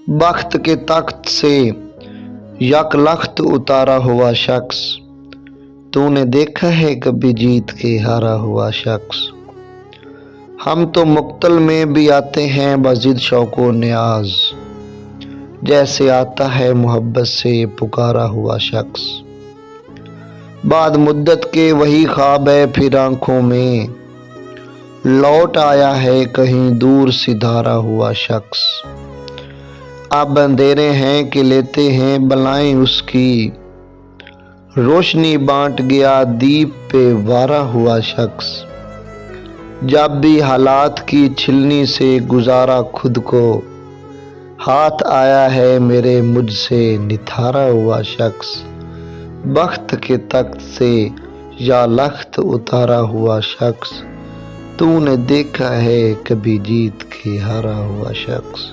बख्त के तख्त से यक लख्त उतारा हुआ शख्स, तूने देखा है कभी जीत के हारा हुआ शख्स। हम तो मुक्तल में भी आते हैं बजिद शौको न्याज, जैसे आता है मोहब्बत से पुकारा हुआ शख्स। बाद मुद्दत के वही ख्वाब है फिर आंखों में, लौट आया है कहीं दूर सिधारा हुआ शख्स। अब अंधेरे हैं कि लेते हैं बलाएं उसकी, रोशनी बांट गया दीप पे वारा हुआ शख्स। जब भी हालात की छिलनी से गुजारा खुद को, हाथ आया है मेरे मुझसे निथारा हुआ शख्स। बख्त के तख्त से या लख्त उतारा हुआ शख्स, तूने देखा है कभी जीत के हारा हुआ शख्स।